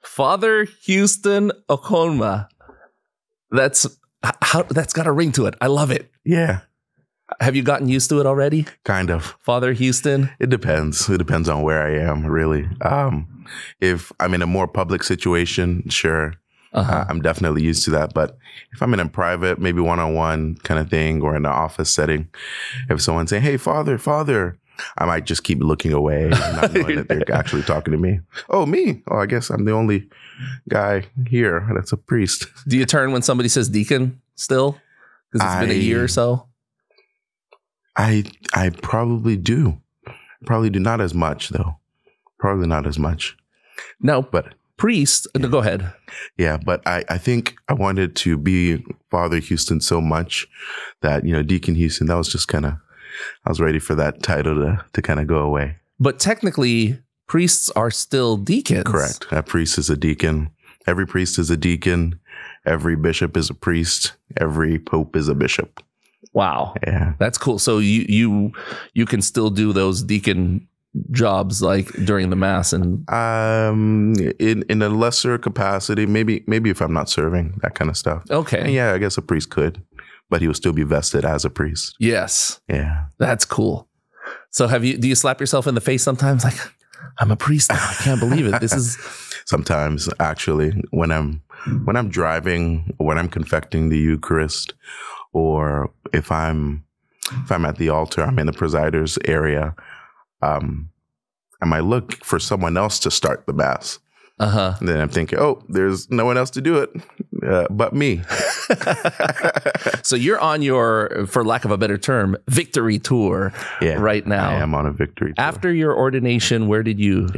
Father Houston Okonma. That's got a ring to it. I love it. Yeah. Have you gotten used to it already? Kind of. Father Houston? It depends. It depends on where I am, really. If I'm in a more public situation, sure. I'm definitely used to that. But if I'm in a private, maybe one-on-one kind of thing, or in an office setting, if someone's saying, "Hey, Father," I might just keep looking away, not knowing that they're actually talking to me. Oh, me? Oh, I guess I'm the only guy here that's a priest. Do you turn when somebody says deacon still? Because it's been a year or so. I probably do. Probably do. Not as much, though. Probably not as much. No, but priest. Yeah. No, go ahead. Yeah, but I think I wanted to be Father Houston so much that, Deacon Houston, that was just kind of, I was ready for that title to kind of go away. But technically, priests are still deacons. Correct. A priest is a deacon. Every priest is a deacon. Every bishop is a priest. Every pope is a bishop. Wow. Yeah. That's cool. So you can still do those deacon jobs like during the mass and in a lesser capacity, maybe if I'm not serving, that kind of stuff. Okay. And yeah, I guess a priest could, but he would still be vested as a priest. Yes. Yeah. That's cool. So do you slap yourself in the face sometimes? Like, I'm a priest now. I can't believe it. This is sometimes actually when I'm driving, or when I'm confecting the Eucharist, or if I'm at the altar, I'm in the presider's area. I might look for someone else to start the mass. And then I'm thinking, oh, there's no one else to do it but me. So you're on your, for lack of a better term, victory tour right now. I am on a victory tour. After your ordination, where'd you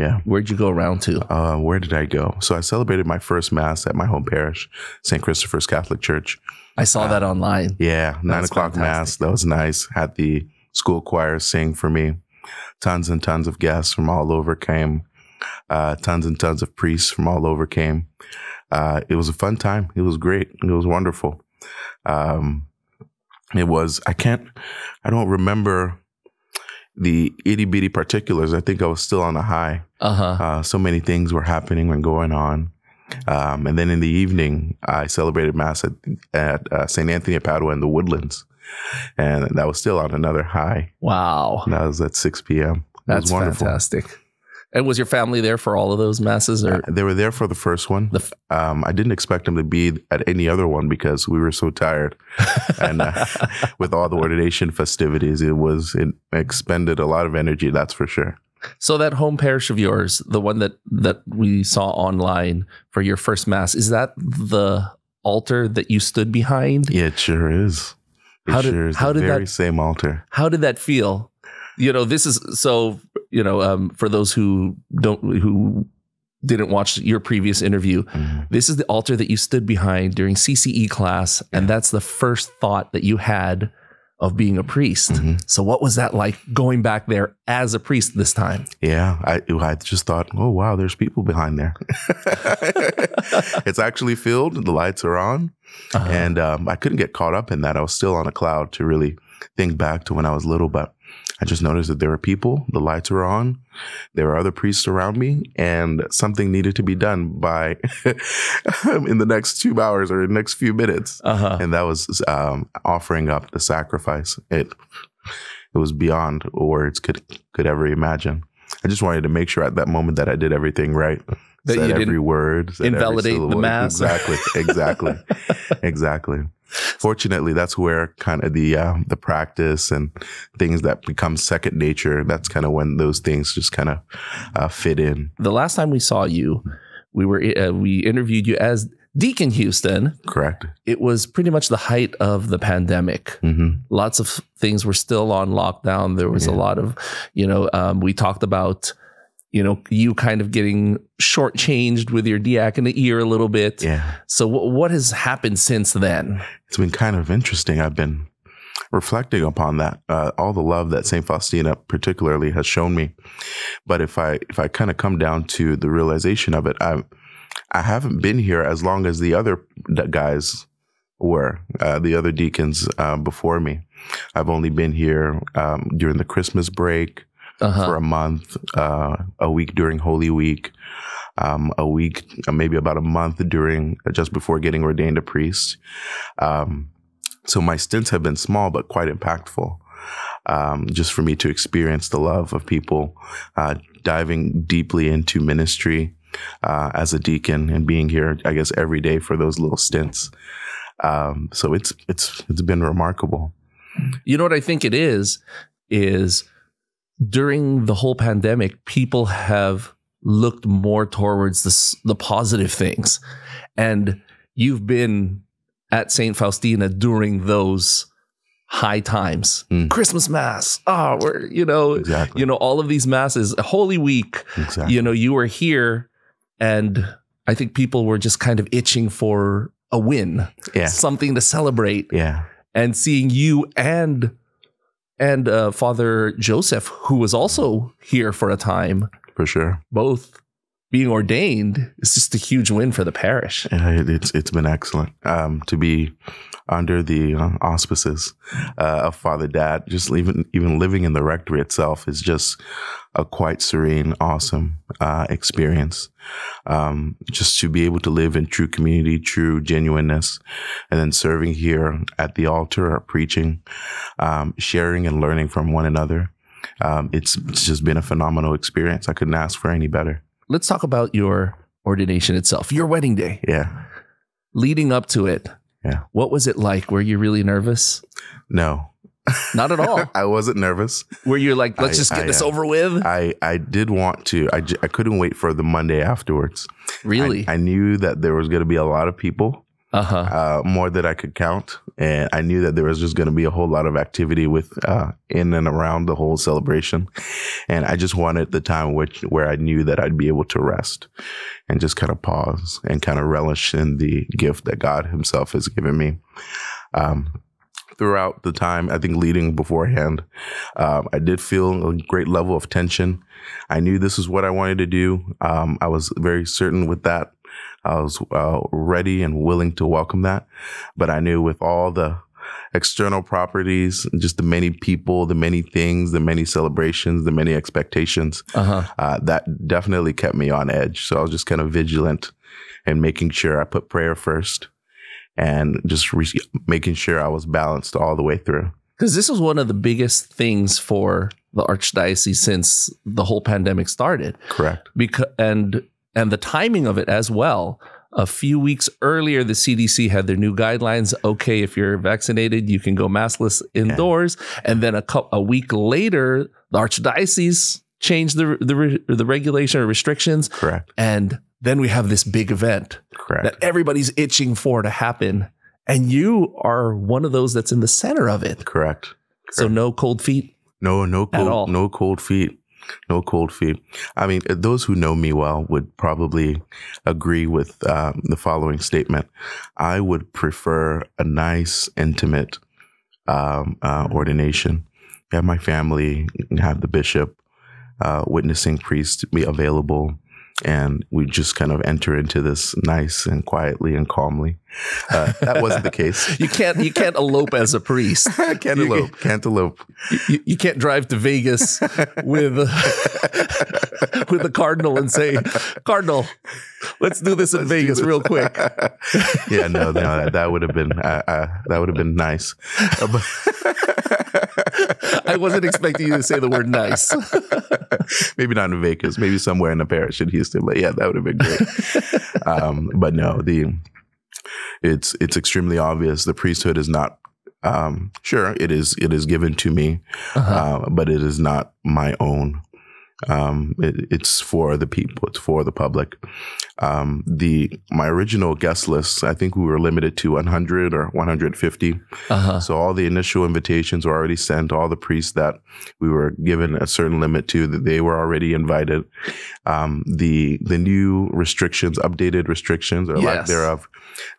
go around to? Where did I go? So I celebrated my first mass at my home parish, St. Christopher's Catholic Church. I saw that online. Yeah, 9 o'clock mass. That was nice. Had the school choir sing for me. Tons and tons of guests from all over came. Tons and tons of priests from all over came. It was a fun time. It was great. It was wonderful. It was, I don't remember the itty bitty particulars. I think I was still on a high. So many things were happening and going on. And then in the evening, I celebrated mass at St. Anthony of Padua in the Woodlands. And that was still on another high. Wow. That was at 6 p.m. That's wonderful. Fantastic. And was your family there for all of those masses? Or they were there for the first one. I didn't expect them to be at any other one because we were so tired. And with all the ordination festivities, it expended a lot of energy, that's for sure. So that home parish of yours, the one that we saw online for your first mass, is that the altar that you stood behind? Yeah, it sure is. How did that same altar? How did that feel? This is so. For those who didn't watch your previous interview, this is the altar that you stood behind during CCE class, and that's the first thought that you had of being a priest. So, what was that like going back there as a priest this time? Yeah, I just thought, oh wow, there's people behind there. It's actually filled. The lights are on. And I couldn't get caught up in that. I was still on a cloud to really think back to when I was little, but I just noticed that there were people, the lights were on, there were other priests around me, and something needed to be done by in the next 2 hours or the next few minutes. And that was offering up the sacrifice. It was beyond words could ever imagine. I just wanted to make sure at that moment that I did everything right. That said you every word, said invalidate every the mass. Exactly. Fortunately, that's where kind of the practice and things that become second nature, that's kind of when those things just kind of fit in. The last time we saw you, we interviewed you as Deacon Houston. Correct. It was pretty much the height of the pandemic. Lots of things were still on lockdown. There was a lot of, we talked about, you kind of getting shortchanged with your diaconate year a little bit. Yeah. So what has happened since then? It's been kind of interesting. I've been reflecting upon that, all the love that St. Faustina particularly has shown me. But if I kind of come down to the realization of it, I haven't been here as long as the other guys were, the other deacons before me. I've only been here during the Christmas break, for a month, a week during Holy Week. a week, maybe about a month just before getting ordained a priest. So my stints have been small, but quite impactful. Just for me to experience the love of people, diving deeply into ministry as a deacon and being here, I guess, every day for those little stints. So it's been remarkable. You know what I think it is during the whole pandemic, people have looked more towards the positive things. And you've been at St. Faustina during those high times. Christmas Mass. Exactly. All of these masses, Holy Week. Exactly. You were here, and I think people were just kind of itching for a win. Yeah. Something to celebrate. Yeah. And seeing you and Father Joseph, who was also here for a time, For sure. both being ordained, is just a huge win for the parish. It's been excellent to be under the auspices of Father Dad. Just even living in the rectory itself is just a quite serene, awesome experience. Just to be able to live in true community, true genuineness, and then serving here at the altar, or preaching, sharing and learning from one another. It's just been a phenomenal experience. I couldn't ask for any better. Let's talk about your ordination itself, your wedding day. Yeah. Leading up to it. Yeah. What was it like? Were you really nervous? No. Not at all. I wasn't nervous. Were you like, let's just get this over with? I did want to. I couldn't wait for the Monday afterwards. Really? I knew that there was going to be a lot of people. More than I could count. And I knew that there was just going to be a whole lot of activity in and around the whole celebration. And I just wanted the time where I knew that I'd be able to rest and just kind of pause and kind of relish in the gift that God himself has given me. Throughout the time, I think leading beforehand, I did feel a great level of tension. I knew this is what I wanted to do. I was very certain with that. I was ready and willing to welcome that. But I knew with all the external properties, just the many people, the many things, the many celebrations, the many expectations, that definitely kept me on edge. So I was just kind of vigilant and making sure I put prayer first and just making sure I was balanced all the way through. Because this was one of the biggest things for the Archdiocese since the whole pandemic started. Correct. And the timing of it as well. A few weeks earlier, the CDC had their new guidelines. Okay, if you're vaccinated, you can go maskless indoors. Yeah. And then a week later, the Archdiocese changed the regulation or restrictions. Correct. And then we have this big event. Correct. That everybody's itching for to happen. And you are one of those that's in the center of it. Correct. So no cold feet? No cold feet. No cold feet. I mean, those who know me well would probably agree with the following statement. I would prefer a nice, intimate ordination. Have my family, have the bishop, witnessing priest be available, and we just kind of enter into this nice and quietly and calmly. That wasn't the case. You can't elope as a priest. Can't elope. You can't drive to Vegas with the cardinal and say, "Cardinal, let's do this in Vegas real quick." Yeah, no, that would have been nice. I wasn't expecting you to say the word nice. Maybe not in Vegas, maybe somewhere in the parish in Houston, but yeah, that would have been great. But no, it's extremely obvious. The priesthood is not, sure, it is given to me, but it is not my own. It's for the people. It's for the public. My original guest list, I think we were limited to 100 or 150. So all the initial invitations were already sent. All the priests that we were given a certain limit to, that they were already invited. The new restrictions, updated restrictions or lack thereof,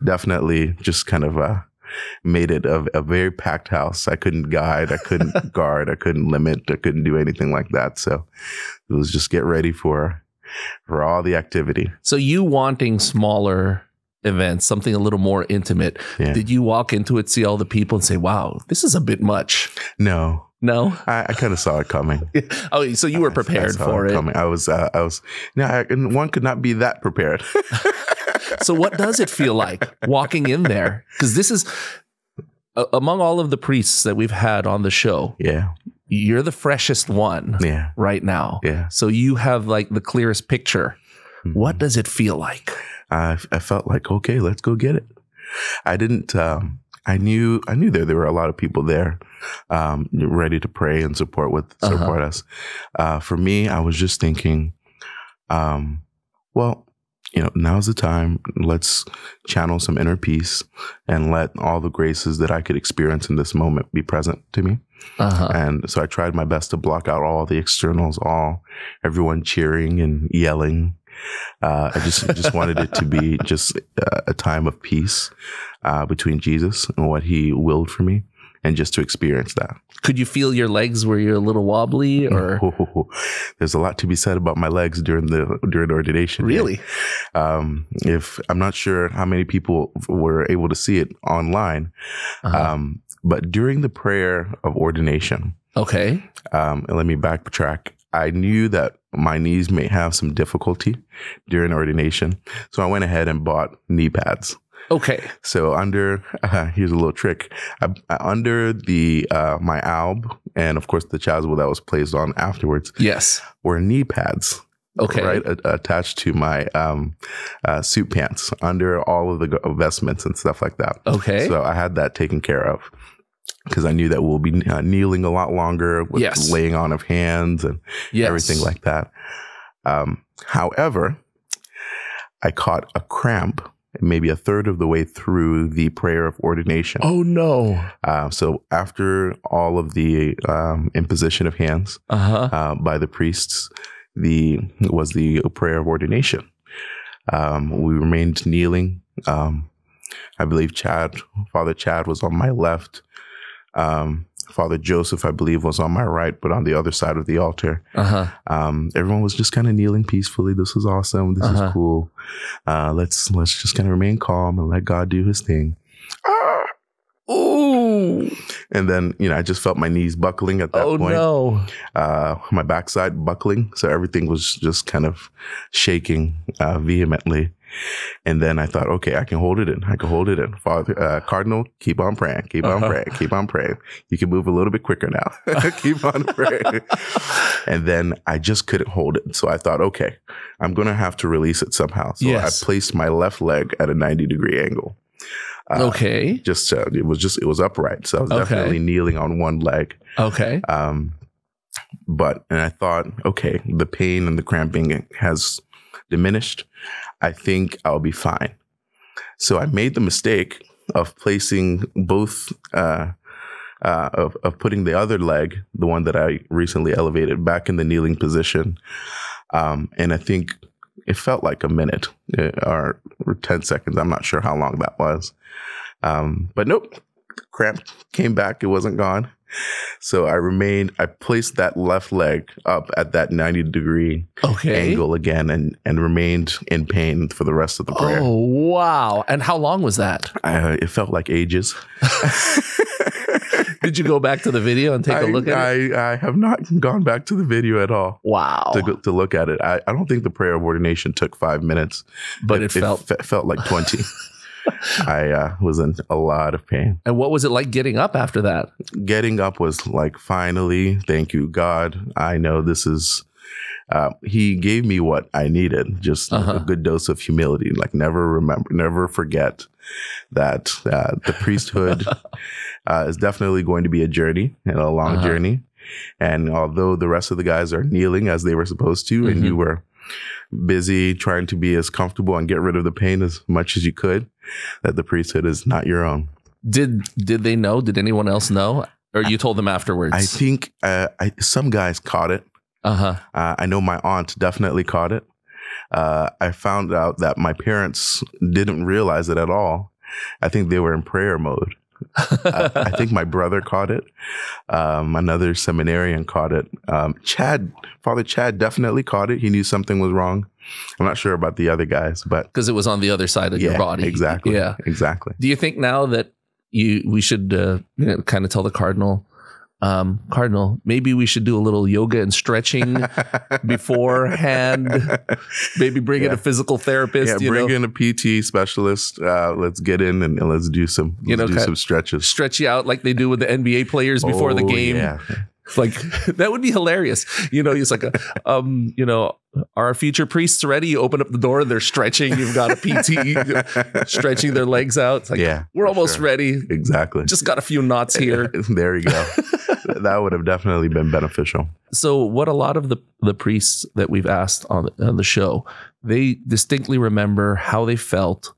definitely just kind of made it a very packed house. I couldn't guide, I couldn't guard, I couldn't limit, I couldn't do anything like that. So it was just get ready for all the activity. So you wanting smaller event, something a little more intimate. Yeah. Did you walk into it, see all the people and say, wow, this is a bit much? No. No? I kind of saw it coming. Oh, so you were prepared for it. Coming. I was, and one could not be that prepared. So what does it feel like walking in there? Because this is, among all of the priests that we've had on the show, you're the freshest one right now. Yeah. So you have like the clearest picture. Mm-hmm. What does it feel like? I felt like, okay, let's go get it. I didn't, I knew there were a lot of people there, ready to pray and support us. For me, I was just thinking, well, now's the time. Let's channel some inner peace and let all the graces that I could experience in this moment be present to me. And so I tried my best to block out all the externals, everyone cheering and yelling. I just wanted it to be just a time of peace between Jesus and what he willed for me, and just to experience that. Could you feel your legs? Were you a little wobbly? Or there's a lot to be said about my legs during ordination. Really? If I'm not sure how many people were able to see it online, but during the prayer of ordination, and let me backtrack. I knew that my knees may have some difficulty during ordination, so I went ahead and bought knee pads. Okay. So here's a little trick. Under the my alb, and of course the chasuble that was placed on afterwards, were knee pads. Okay. Right, attached to my suit pants under all of the vestments and stuff like that. Okay. So I had that taken care of, because I knew that we'll be kneeling a lot longer with laying on of hands and everything like that. However, I caught a cramp maybe a third of the way through the prayer of ordination. Oh, no. So after all of the imposition of hands by the priests, was the prayer of ordination. We remained kneeling. I believe Father Chad was on my left. Father Joseph, I believe, was on my right, but on the other side of the altar. Everyone was just kind of kneeling peacefully. This was awesome. This is cool. Let's just kind of remain calm and let God do his thing. Ooh. And then, I just felt my knees buckling at that point. Oh, no. My backside buckling. So everything was just kind of shaking vehemently. And then I thought, okay, I can hold it in. Father, Cardinal, keep on praying. Keep on praying. Keep on praying. You can move a little bit quicker now. Keep on praying. And then I just couldn't hold it. So I thought, okay, I'm going to have to release it somehow. So I placed my left leg at a 90-degree angle. It was upright. So I was definitely kneeling on one leg. Okay. And I thought, okay, the pain and the cramping has diminished. I think I'll be fine. So I made the mistake of placing both, of putting the other leg, the one that I recently elevated, back in the kneeling position. And I think it felt like a minute or 10 seconds. I'm not sure how long that was. But nope, cramp came back. It wasn't gone. So I placed that left leg up at that 90-degree angle again and remained in pain for the rest of the prayer. Oh, wow. And how long was that? It felt like ages. Did you go back to the video and take a look at it? I have not gone back to the video at all. Wow. To look at it. I don't think the prayer of ordination took 5 minutes. But it felt like 20. I was in a lot of pain. And what was it like getting up after that? Getting up was like, finally, thank you, God. I know this is, he gave me what I needed, just a good dose of humility. Like never forget that the priesthood is definitely going to be a journey and a long journey. And although the rest of the guys are kneeling as they were supposed to, and you were busy trying to be as comfortable and get rid of the pain as much as you could, that the priesthood is not your own. Did they know? Did anyone else know? Or you told them afterwards? I think some guys caught it. I know my aunt definitely caught it. I found out that my parents didn't realize it at all. I think they were in prayer mode. I think my brother caught it. Another seminarian caught it. Father Chad definitely caught it. He knew something was wrong. I'm not sure about the other guys, but because it was on the other side of your body. Exactly. Yeah, exactly. Do you think now that we should kind of tell the Cardinal, maybe we should do a little yoga and stretching beforehand. Maybe bring in a physical therapist. Yeah, bring in a PT specialist. Let's get in and let's do some some stretches. Stretch you out like they do with the NBA players before the game. Yeah. Like that would be hilarious. It's like are our future priests ready? You open up the door and they're stretching. You've got a PT stretching their legs out. It's like, we're almost ready. Exactly. Just got a few knots here. There you go. That would have definitely been beneficial. So what a lot of the priests that we've asked on the show, they distinctly remember how they felt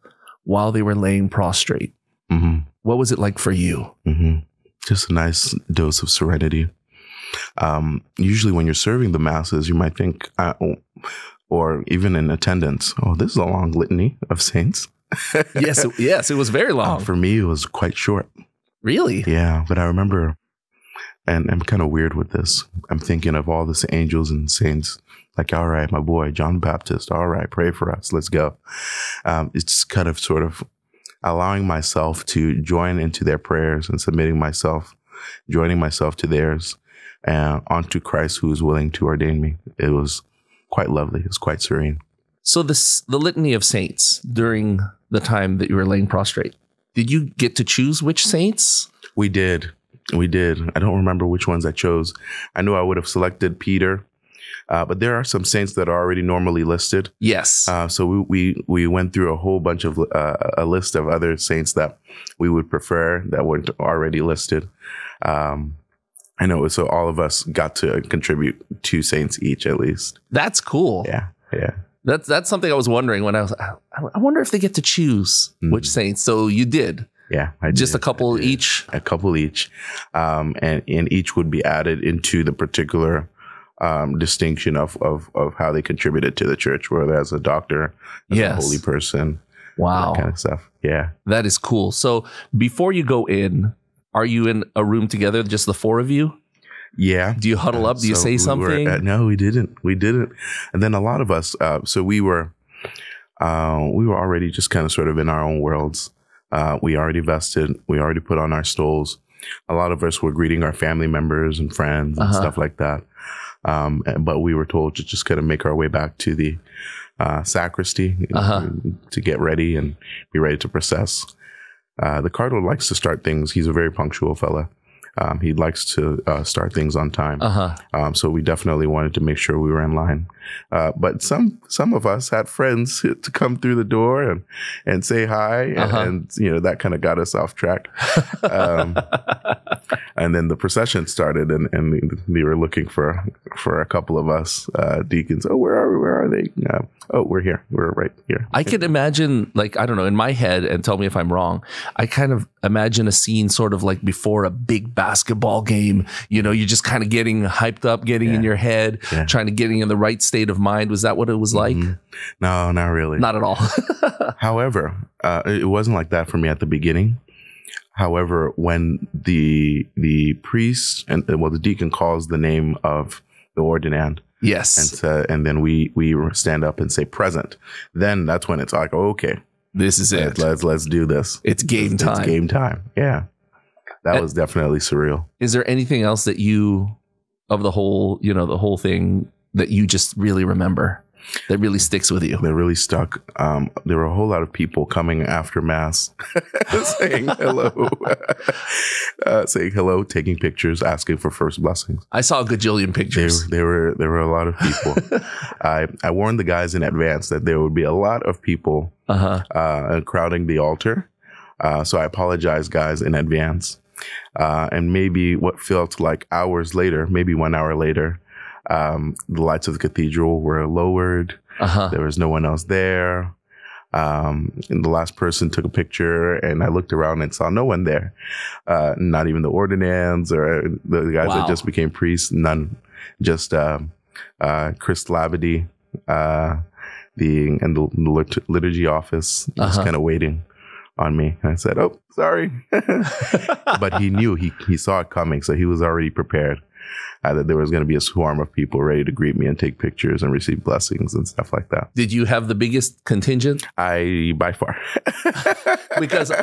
while they were laying prostrate. Mm-hmm. What was it like for you? Mm-hmm. Just a nice dose of serenity. Usually when you're serving the masses, you might think, or even in attendance, this is a long litany of saints. Yes, it was very long. For me, it was quite short. Really? Yeah, but I remember, and I'm kind of weird with this. I'm thinking of all the angels and saints. Like, all right, my boy, John Baptist. All right, pray for us. Let's go. It's kind of sort of allowing myself to join into their prayers and joining myself to theirs. Onto Christ who is willing to ordain me. It was quite lovely. It was quite serene. So the litany of saints during the time that you were laying prostrate, did you get to choose which saints? We did. I don't remember which ones I chose. I knew I would have selected Peter, but there are some saints that are already normally listed. Yes. So we went through a whole bunch of a list of other saints that we would prefer that weren't already listed. I know. So all of us got to contribute 2 saints each, at least. That's cool. Yeah. That's something I was wondering when I wonder if they get to choose which saints. So you did. Yeah, I did. Just a couple each. A couple each, and each would be added into the particular distinction of how they contributed to the church, whether as a doctor, as a holy person, that kind of stuff. Yeah, that is cool. So before you go in, are you in a room together, just the 4 of you? Yeah. Do you huddle up? Do you say something? No, we didn't. And then a lot of us, so we were already just kind of sort of in our own worlds. We already vested. We already put on our stoles. A lot of us were greeting our family members and friends and stuff like that. But we were told to just kind of make our way back to the sacristy to get ready and be ready to process. The Cardinal likes to start things. He's a very punctual fella. He likes to start things on time. So we definitely wanted to make sure we were in line. But some of us had friends to come through the door and say hi. And that kind of got us off track. And then the procession started and they were looking for a couple of us deacons. Oh, where are we? Where are they? We're here. We're right here. I could imagine, like, I don't know, in my head, and tell me if I'm wrong, I kind of imagine a scene sort of like before a big basketball game. You're just kind of getting hyped up, getting in your head, trying to getting in the right state of mind. Was that what it was like? No, not really. Not at all. However, it wasn't like that for me at the beginning. However, when the priest and the deacon calls the name of the ordinand, yes, and then we stand up and say present, then that's when it's like, okay, this is it. Let's do this. It's game time. It's game time. Yeah, that was definitely surreal. Is there anything else that you, of the whole, the whole thing, that you just really remember, that really sticks with you? That really stuck. There were a whole lot of people coming after Mass saying hello, taking pictures, asking for first blessings. I saw a gajillion pictures. There were a lot of people. I warned the guys in advance that there would be a lot of people crowding the altar. So I apologize, guys, in advance. And maybe what felt like hours later, maybe 1 hour later, the lights of the cathedral were lowered. There was no one else there. And the last person took a picture, and I looked around and saw no one there. Not even the ordinands or the guys that just became priests. None. Just Chris Labadie, the liturgy office, just kind of waiting on me. I said, "Oh, sorry," but he knew he saw it coming, so he was already prepared. That there was going to be a swarm of people ready to greet me and take pictures and receive blessings and stuff like that. Did you have the biggest contingent? By far, because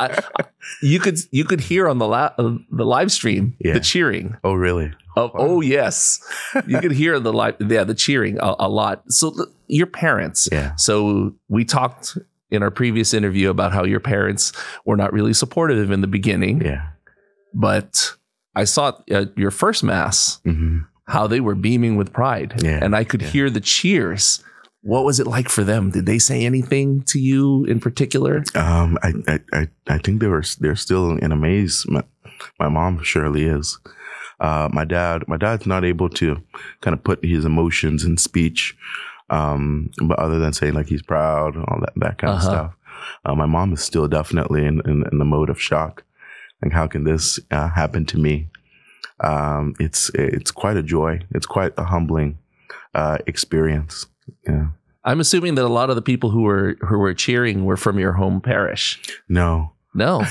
you could hear on the live stream the cheering. Oh, really? Oh, yes, you could hear the cheering a lot. So your parents. Yeah. So we talked in our previous interview about how your parents were not really supportive in the beginning. Yeah. But I saw at your first mass how they were beaming with pride, and I could hear the cheers. What was it like for them? Did they say anything to you in particular? I think they're still in amazement. My mom surely is. My dad's not able to kind of put his emotions in speech, but other than saying like he's proud and all that kind of stuff. My mom is still definitely in the mode of shock. Like, how can this happen to me? It's quite a joy. It's quite a humbling experience. Yeah. I'm assuming that a lot of the people who were cheering were from your home parish. No. No.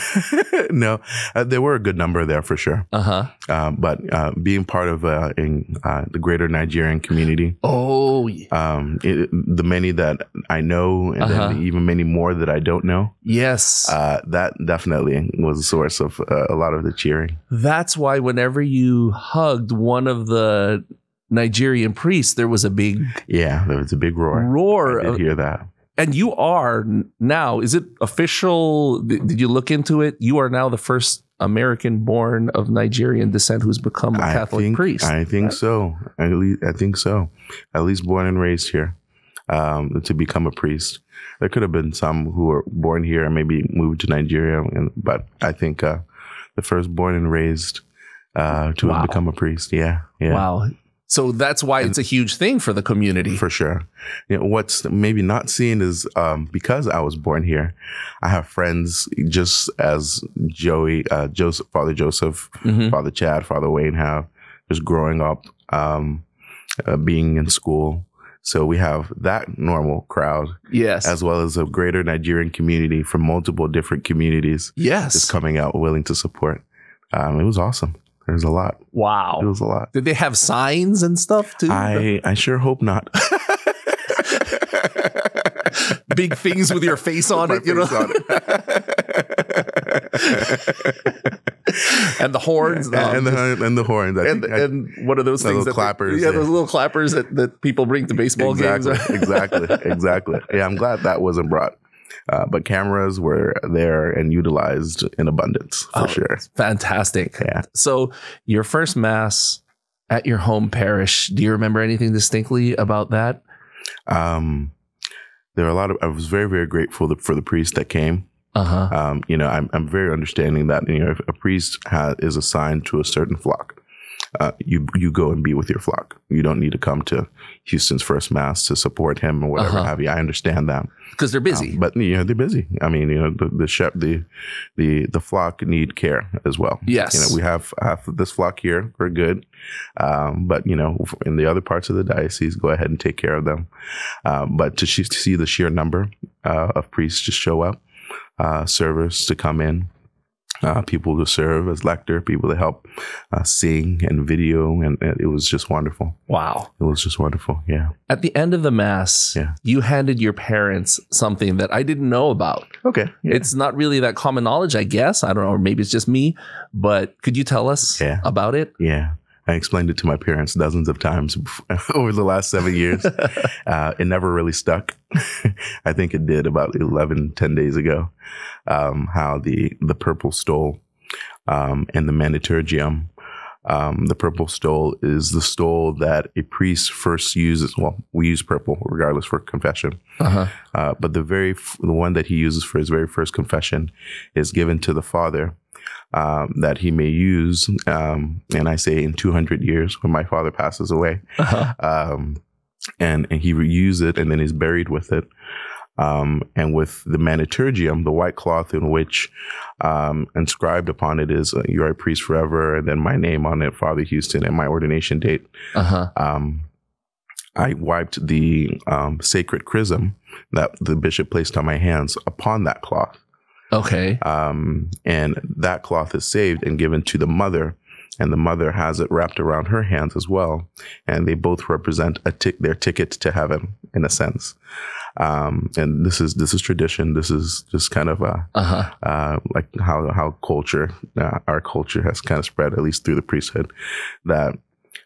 No. There were a good number there for sure. But being part of the greater Nigerian community. Oh. The many that I know and then even many more that I don't know. Yes. That definitely was a source of a lot of the cheering. That's why whenever you hugged one of the Nigerian priests, there was a big... Yeah, there was a big roar. I did hear that. And you are now, is it official? Did you look into it? You are now the first American born of Nigerian descent who's become a Catholic priest. I think so. I think so. At least born and raised here to become a priest. There could have been some who were born here and maybe moved to Nigeria, but I think the first born and raised to have become a priest. Yeah. Wow. So that's why it's a huge thing for the community. For sure. What's maybe not seen is because I was born here, I have friends just as Father Joseph, Father Chad, Father Wayne have, just growing up, being in school. So we have that normal crowd. Yes. As well as a greater Nigerian community from multiple different communities. Yes. Just coming out willing to support. It was awesome. There's a lot. Wow. It was a lot. Did they have signs and stuff too? I sure hope not. Big things with your face on it, you know? And the horns. And the horns. And what are those things? Little clappers. Those little clappers that people bring to baseball games. Exactly. Yeah, I'm glad that wasn't brought. But cameras were there and utilized in abundance for sure. Fantastic. Yeah. So your first mass at your home parish, do you remember anything distinctly about that? There are I was very, very grateful for the priest that came. I'm very understanding that, if a priest is assigned to a certain flock, you go and be with your flock. You don't need to come to Houston's first mass to support him or whatever have you. I understand that because they're busy, but they're busy. I mean, the flock need care as well. Yes, we have this flock here. We're good, but in the other parts of the diocese, go ahead and take care of them. But to see the sheer number of priests just show up, servers to come in. People to serve as lector, people to help sing and video, and it was just wonderful. Wow. It was just wonderful, yeah. At the end of the mass, you handed your parents something that I didn't know about. Okay. Yeah. It's not really that common knowledge, I guess. I don't know, or maybe it's just me, but could you tell us about it? Yeah. I explained it to my parents dozens of times over the last 7 years. It never really stuck. I think it did about 10 days ago. How the purple stole and the maniturgium. The purple stole is the stole that a priest first uses. Well, we use purple regardless for confession. But the one that he uses for his very first confession is given to the father. That he may use, and I say in 200 years when my father passes away, and he reuse it, and then is buried with it. And with the maniturgium, the white cloth in which inscribed upon it is "You are a priest forever," and then my name on it, Father Houston, and my ordination date. I wiped the sacred chrism that the bishop placed on my hands upon that cloth. And that cloth is saved and given to the mother, and the mother has it wrapped around her hands as well. And they both represent their ticket to heaven, in a sense. And this is tradition. This is just kind of like how culture, our culture has kind of spread, at least through the priesthood, that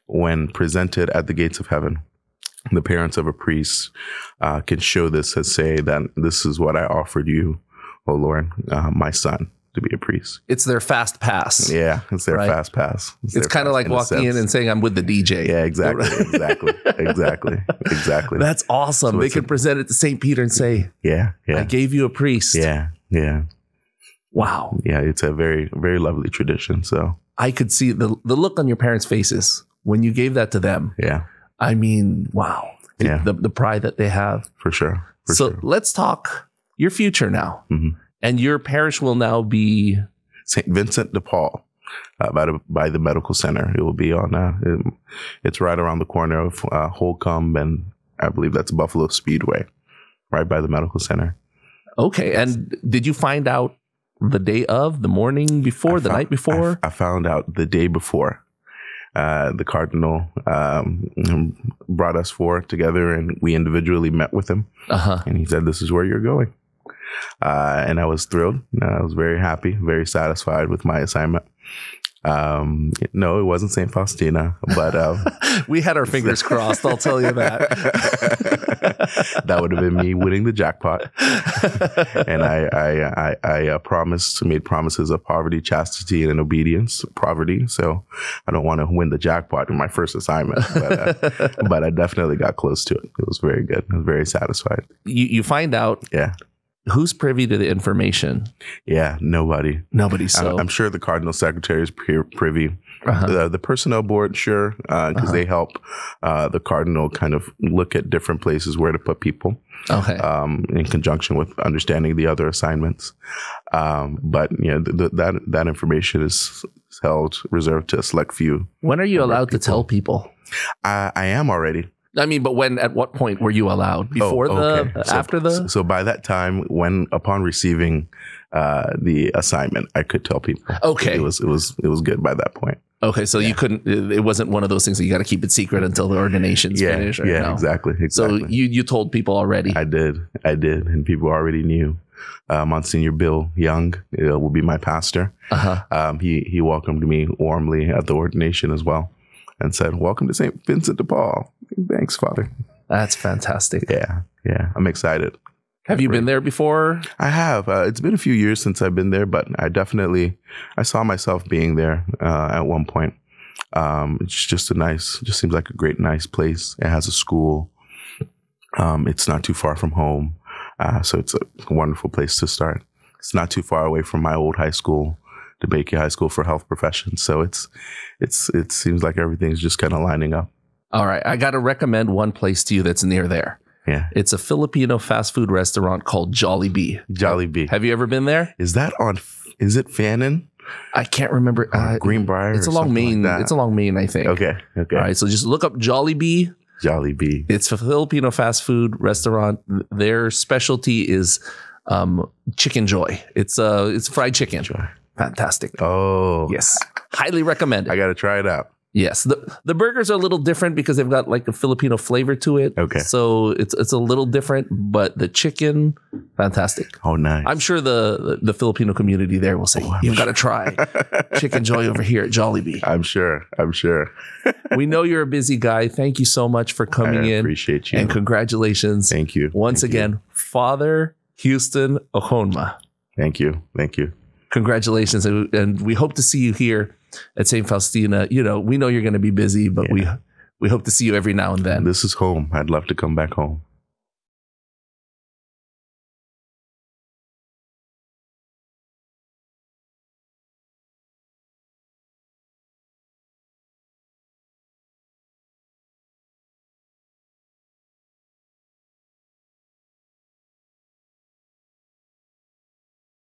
when presented at the gates of heaven, the parents of a priest can show this and say that this is what I offered you, oh Lord, my son, to be a priest. It's their fast pass. Yeah, it's their fast pass. It's kind of like walking in and saying, I'm with the DJ. Yeah, exactly. That's awesome. So they can present it to St. Peter and say, I gave you a priest. Yeah. Wow. Yeah, it's a very, very lovely tradition. So I could see the look on your parents' faces when you gave that to them. Yeah. I mean, wow. Yeah. The pride that they have. For sure. Let's talk your future now. Mm-hmm. And your parish will now be St. Vincent de Paul, by the medical center. It will be on. It's right around the corner of Holcomb, and I believe that's Buffalo Speedway, right by the medical center. Okay. And did you find out the day of, the morning before, the night before? I found out the day before. The cardinal brought us four together, and we individually met with him. And he said, "This is where you're going." And I was thrilled. I was very happy, very satisfied with my assignment. No, it wasn't St. Faustina, but we had our fingers crossed. I'll tell you that. That would have been me winning the jackpot. And I made promises of poverty, chastity, and obedience. Poverty, so I don't want to win the jackpot in my first assignment, but I definitely got close to it. It was very good. I was very satisfied. You find out. Yeah. Who's privy to the information? Yeah, nobody. So I'm sure the cardinal secretary is privy. The personnel board, sure, because they help the cardinal kind of look at different places where to put people. Okay. In conjunction with understanding the other assignments. But that information is held reserved to a select few. When are you allowed to tell people? I am already. I mean, but at what point were you allowed? Before after the? So by that time, upon receiving the assignment, I could tell people. Okay. It was good by that point. Okay. So you couldn't, it wasn't one of those things that you got to keep it secret until the ordination's finished. Yeah, no? Exactly. So you told people already. I did. And people already knew. Monsignor Bill Young will be my pastor. He welcomed me warmly at the ordination as well, and said, "Welcome to St. Vincent de Paul." Thanks, Father. That's fantastic. Yeah. I'm excited. Have you been there before? I have. It's been a few years since I've been there, but I saw myself being there at one point. It's just seems like a great, nice place. It has a school. It's not too far from home. So it's a wonderful place to start. It's not too far away from my old high school, DeBakey High School for Health Professions. So it seems like everything's just kind of lining up. All right. I got to recommend one place to you that's near there. Yeah. It's a Filipino fast food restaurant called Jollibee. Jollibee. Have you ever been there? Is it Fannin? I can't remember. Greenbrier. It's along Main. It's along Main, I think. Okay. All right. So just look up Jollibee. Jollibee. It's a Filipino fast food restaurant. Their specialty is chicken joy. It's fried chicken. Joy. Fantastic. Oh. Yes. Highly recommend it. I got to try it out. Yes. The burgers are a little different because they've got like a Filipino flavor to it. Okay. So it's a little different, but the chicken, fantastic. Oh, nice. I'm sure the Filipino community there will say, you've got to try Chicken Joy over here at Jollibee. I'm sure. We know you're a busy guy. Thank you so much for coming in. I appreciate you. And congratulations. Thank you. Once again, Father Houston Okonma. Thank you. Congratulations. And we hope to see you here at St. Faustina. We know you're going to be busy, but we hope to see you every now and then. This is home. I'd love to come back home.